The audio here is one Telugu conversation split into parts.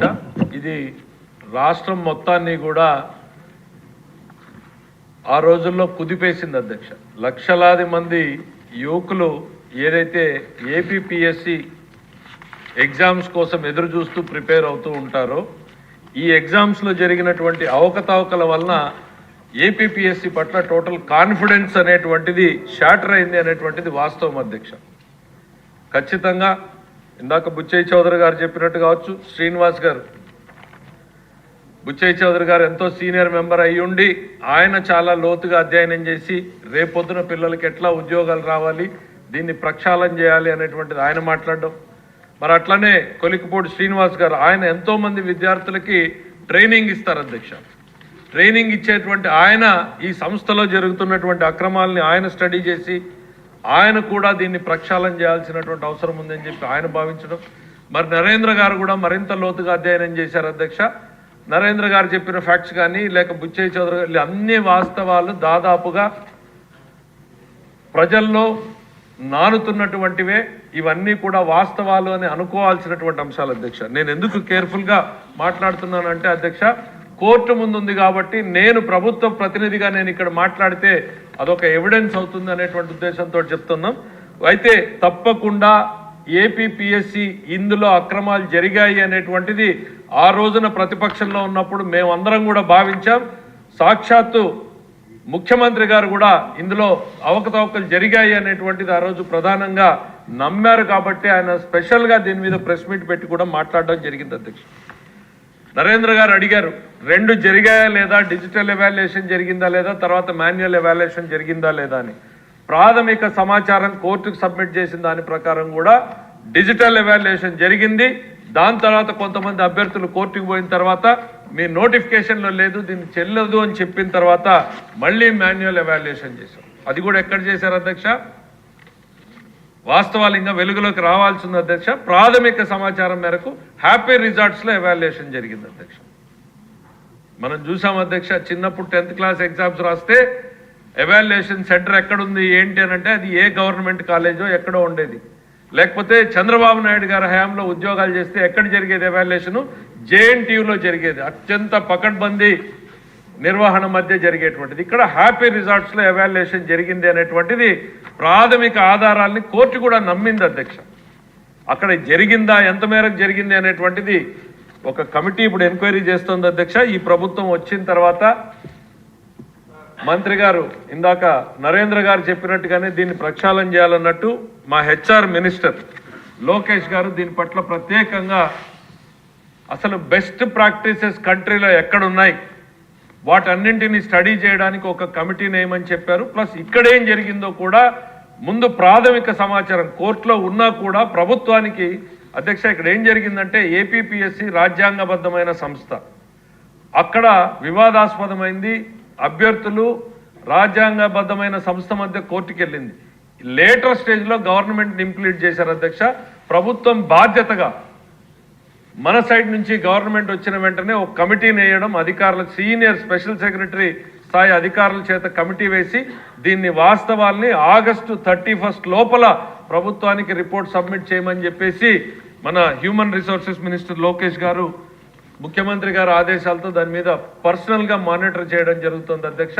అధ్యక్ష. ఇది రాష్ట్రం మొత్తాన్ని కూడా ఆ రోజుల్లో కుదిపేసింది అధ్యక్ష. లక్షలాది మంది యువకులు ఏదైతే ఏపీపీఎస్సి ఎగ్జామ్స్ కోసం ఎదురు చూస్తూ ప్రిపేర్ అవుతూ ఉంటారో, ఈ ఎగ్జామ్స్లో జరిగినటువంటి అవకతవకల వలన ఏపీపీఎస్సి పట్ల టోటల్ కాన్ఫిడెన్స్ అనేటువంటిది షాటర్ అయింది అనేటువంటిది వాస్తవం అధ్యక్ష. ఖచ్చితంగా ఇందాక బుచ్చయ్య చౌదరి గారు చెప్పినట్టు కావచ్చు, శ్రీనివాస్ గారు, బుచ్చయ్య చౌదరి గారు ఎంతో సీనియర్ మెంబర్ అయ్యుండి ఆయన చాలా లోతుగా అధ్యయనం చేసి రేపొద్దున పిల్లలకి ఎట్లా ఉద్యోగాలు రావాలి, దీన్ని ప్రక్షాళన చేయాలి అనేటువంటిది ఆయన మాట్లాడడం. మరి అట్లనే కొలికిపూడి శ్రీనివాస్ గారు, ఆయన ఎంతోమంది విద్యార్థులకి ట్రైనింగ్ ఇస్తారు అధ్యక్ష. ట్రైనింగ్ ఇచ్చేటువంటి ఆయన ఈ సంస్థలో జరుగుతున్నటువంటి అక్రమాలని ఆయన స్టడీ చేసి ఆయన కూడా దీన్ని ప్రక్షాళన చేయాల్సినటువంటి అవసరం ఉందని చెప్పి ఆయన భావించడం. మరి నరేంద్ర గారు కూడా మరింత లోతుగా అధ్యయనం చేశారు అధ్యక్ష. నరేంద్ర గారు చెప్పిన ఫ్యాక్ట్స్ కానీ లేక బుచ్చయ్య చౌదరి గారు అన్ని వాస్తవాలు దాదాపుగా ప్రజల్లో నానుతున్నటువంటివే. ఇవన్నీ కూడా వాస్తవాలు అని అనుకోవాల్సినటువంటి అంశాలు అధ్యక్ష. నేను ఎందుకు కేర్ఫుల్గా మాట్లాడుతున్నానంటే అధ్యక్ష, కోర్టు ముందుంది కాబట్టి నేను ప్రభుత్వ ప్రతినిధిగా నేను ఇక్కడ మాట్లాడితే అదొక ఎవిడెన్స్ అవుతుంది అనేటువంటి ఉద్దేశంతో చెప్తున్నాం. అయితే తప్పకుండా ఏపీపీఎస్సి ఇందులో అక్రమాలు జరిగాయి అనేటువంటిది ఆ రోజున ప్రతిపక్షంలో ఉన్నప్పుడు మేమందరం కూడా భావించాం. సాక్షాత్తు ముఖ్యమంత్రి గారు కూడా ఇందులో అవకతవకలు జరిగాయి అనేటువంటిది ఆ రోజు ప్రధానంగా నమ్మారు. కాబట్టి ఆయన స్పెషల్గా దీని మీద ప్రెస్ మీట్ పెట్టి కూడా మాట్లాడడం జరిగింది అధ్యక్ష. నరేంద్ర గారు అడిగారు, 2 జరిగాయా లేదా, డిజిటల్ ఎవాల్యుయేషన్ జరిగిందా లేదా, తర్వాత మాన్యువల్ ఎవాల్యుయేషన్ జరిగిందా లేదా అని. ప్రాథమిక సమాచారం కోర్టుకు సబ్మిట్ చేసిన దాని ప్రకారం కూడా డిజిటల్ ఎవాల్యుయేషన్ జరిగింది. దాని తర్వాత కొంతమంది అభ్యర్థులు కోర్టుకు పోయిన తర్వాత మీ నోటిఫికేషన్లో లేదు, దీన్ని చెల్లదు అని చెప్పిన తర్వాత మళ్ళీ మాన్యువల్ ఎవాల్యుయేషన్ చేశాం. అది కూడా ఎక్కడ చేశారు అధ్యక్ష? వాస్తవాలు ఇంకా వెలుగులోకి రావాల్సింది అధ్యక్ష. ప్రాథమిక సమాచారం మేరకు హ్యాపీ రిజార్ట్స్లో ఎవాల్యుయేషన్ జరిగింది అధ్యక్ష. మనం చూసాం అధ్యక్ష, చిన్నప్పుడు 10th క్లాస్ ఎగ్జామ్స్ రాస్తే ఎవాల్యుయేషన్ సెంటర్ ఎక్కడుంది ఏంటి అని అంటే అది ఏ గవర్నమెంట్ కాలేజో ఎక్కడో ఉండేది. లేకపోతే చంద్రబాబు నాయుడు గారి హయాంలో ఉద్యోగాలు చేస్తే ఎక్కడ జరిగేది ఎవాల్యుయేషను? JNTUలో జరిగేది. అత్యంత పకడ్బందీ నిర్వహణ మధ్య జరిగేటువంటిది. ఇక్కడ హ్యాపీ రిజార్ట్స్లో ఎవాల్యుయేషన్ జరిగింది అనేటువంటిది ప్రాథమిక ఆధారాల్ని కోర్టు కూడా నమ్మింది అధ్యక్ష. అక్కడ జరిగిందా, ఎంత మేరకు జరిగింది అనేటువంటిది ఒక కమిటీ ఇప్పుడు ఎంక్వైరీ చేస్తుంది అధ్యక్ష. ఈ ప్రభుత్వం వచ్చిన తర్వాత మంత్రి గారు ఇందాక నరేంద్ర గారు చెప్పినట్టుగానే దీన్ని ప్రక్షాళన చేయాలన్నట్టు మా HR మినిస్టర్ లోకేష్ గారు దీని పట్ల ప్రత్యేకంగా అసలు బెస్ట్ ప్రాక్టీసెస్ కంట్రీలో ఎక్కడున్నాయి వాటన్నింటినీ స్టడీ చేయడానికి ఒక కమిటీ నేమని చెప్పారు. ప్లస్ ఇక్కడేం జరిగిందో కూడా ముందు ప్రాథమిక సమాచారం కోర్టులో ఉన్నా కూడా ప్రభుత్వానికి అధ్యక్ష ఇక్కడ ఏం జరిగిందంటే ఏపీపీఎస్సి రాజ్యాంగబద్ధమైన సంస్థ, అక్కడ వివాదాస్పదమైంది. అభ్యర్థులు రాజ్యాంగబద్ధమైన సంస్థ మధ్య కోర్టుకు వెళ్ళింది. లేటర్ స్టేజ్లో గవర్నమెంట్ని ఇంప్లీట్ చేశారు అధ్యక్ష. ప్రభుత్వం బాధ్యతగా మన సైడ్ నుంచి గవర్నమెంట్ వచ్చిన వెంటనే ఒక కమిటీని వేయడం, అధికారులకు సీనియర్ స్పెషల్ సెక్రటరీ స్థాయి అధికారుల చేత కమిటీ వేసి దీన్ని వాస్తవాల్ని ఆగస్టు 31 లోపల ప్రభుత్వానికి రిపోర్ట్ సబ్మిట్ చేయమని చెప్పేసి మన హ్యూమన్ రిసోర్సెస్ మినిస్టర్ లోకేష్ గారు ముఖ్యమంత్రి గారు ఆదేశాలతో దాని మీద పర్సనల్గా మానిటర్ చేయడం జరుగుతుంది అధ్యక్ష.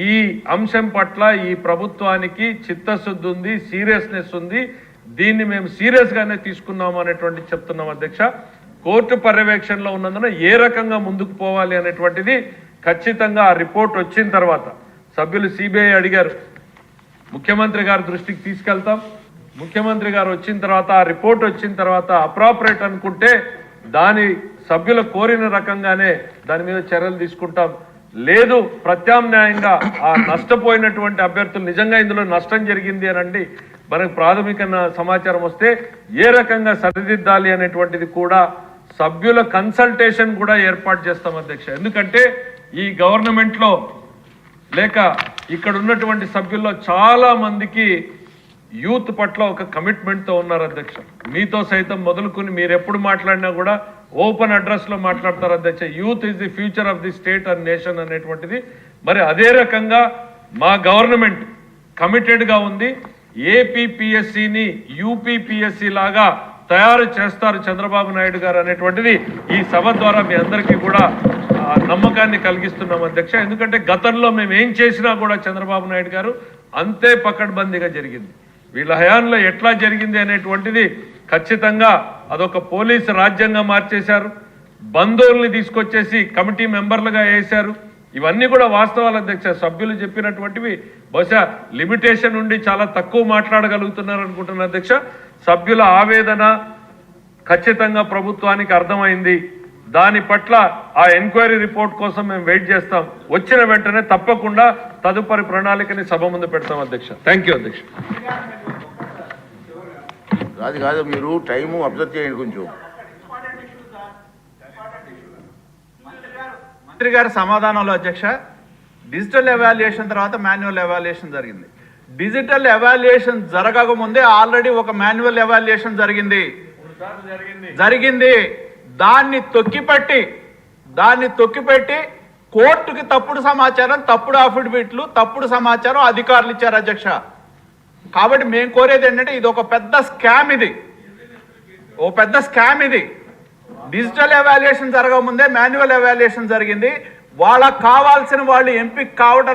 ఈ అంశం పట్ల ఈ ప్రభుత్వానికి చిత్తశుద్ధి ఉంది, సీరియస్నెస్ ఉంది. దీన్ని మేము సీరియస్గానే తీసుకున్నాము అనేటువంటి చెప్తున్నాం అధ్యక్ష. కోర్టు పర్యవేక్షణలో ఉన్నందున ఏ రకంగా ముందుకు పోవాలి అనేటువంటిది ఖచ్చితంగా ఆ రిపోర్ట్ వచ్చిన తర్వాత సభ్యులు CBI అడిగారు, ముఖ్యమంత్రి గారి దృష్టికి తీసుకెళ్తాం. ముఖ్యమంత్రి గారు వచ్చిన తర్వాత ఆ రిపోర్ట్ వచ్చిన తర్వాత అప్రాపరేట్ అనుకుంటే దాని సభ్యులు కోరిన రకంగానే దాని మీద చర్యలు తీసుకుంటాం. లేదు ప్రత్యామ్నాయంగా ఆ నష్టపోయినటువంటి అభ్యర్థులు నిజంగా ఇందులో నష్టం జరిగింది అనండి మనకు ప్రాథమిక సమాచారం వస్తే ఏ రకంగా సరిదిద్దాలి అనేటువంటిది కూడా సభ్యుల కన్సల్టేషన్ కూడా ఏర్పాటు చేస్తాం అధ్యక్ష. ఎందుకంటే ఈ గవర్నమెంట్లో లేక ఇక్కడ ఉన్నటువంటి సభ్యుల్లో చాలా మందికి యూత్ పట్ల ఒక కమిట్మెంట్తో ఉన్నారు అధ్యక్ష. మీతో సైతం మొదలుకొని మీరు ఎప్పుడు మాట్లాడినా కూడా ఓపెన్ అడ్రస్లో మాట్లాడతారు అధ్యక్ష. Youth is the future of the state and nation అనేటువంటిది. మరి అదే రకంగా మా గవర్నమెంట్ కమిటెడ్గా ఉంది. ఏపీపీఎస్సీని యూపీపీఎస్సీ లాగా తయారు చేస్తారు చంద్రబాబు నాయుడు గారు అనేటువంటిది ఈ సభ ద్వారా మీ అందరికీ కూడా నమ్మకాన్ని కలిగిస్తున్నాం అధ్యక్ష. ఎందుకంటే గతంలో మేము ఏం చేసినా కూడా చంద్రబాబు నాయుడు గారు అంతే పకడ్బందీగా జరిగింది. వీళ్ళ హయాంలో ఎట్లా జరిగింది అనేటువంటిది ఖచ్చితంగా అదొక పోలీసు రాజ్యంగా మార్చేశారు. బంధువుల్ని తీసుకొచ్చేసి కమిటీ మెంబర్లుగా వేశారు. ఇవన్నీ కూడా వాస్తవాలు అధ్యక్ష. సభ్యులు చెప్పినటువంటివి బహుశా లిమిటేషన్ ఉండి చాలా తక్కువ మాట్లాడగలుగుతున్నారు అనుకుంటున్నా అధ్యక్ష. సభ్యుల ఆవేదన ఖచ్చితంగా ప్రభుత్వానికి అర్థమైంది. దాని పట్ల ఆ ఎంక్వైరీ రిపోర్ట్ కోసం మేము వెయిట్ చేస్తాం. వచ్చిన వెంటనే తప్పకుండా తదుపరి ప్రణాళికని సభ ముందు పెడతాం అధ్యక్ష. థ్యాంక్ యూ అధ్యక్ష. కాదు మీరు టైము అబ్జర్వ్ చేయండి కొంచెం. మంత్రి గారి సమాధానంలో అధ్యక్ష, డిజిటల్ ఎవాల్యుయేషన్ తర్వాత మాన్యువల్ ఎవాల్యుయేషన్ జరిగింది. డిజిటల్ ఎవాల్యుయేషన్ జరగక ముందే ఆల్రెడీ ఒక మాన్యువల్ ఎవాల్యుయేషన్ జరిగింది. దాన్ని తొక్కిపెట్టి కోర్టుకి తప్పుడు సమాచారం, తప్పుడు అఫిడవిట్లు, తప్పుడు సమాచారం అధికారులు ఇచ్చారు అధ్యక్ష. కాబట్టి మేము కోరేది ఏంటంటే ఇది ఒక పెద్ద స్కామ్ ఇది. డిజిటల్ ఎవాల్యుయేషన్ జరగకముందే మాన్యువల్ ఎవాల్యుయేషన్ జరిగింది. వాళ్ళకు కావాల్సిన వాళ్ళు ఎంపిక కావడం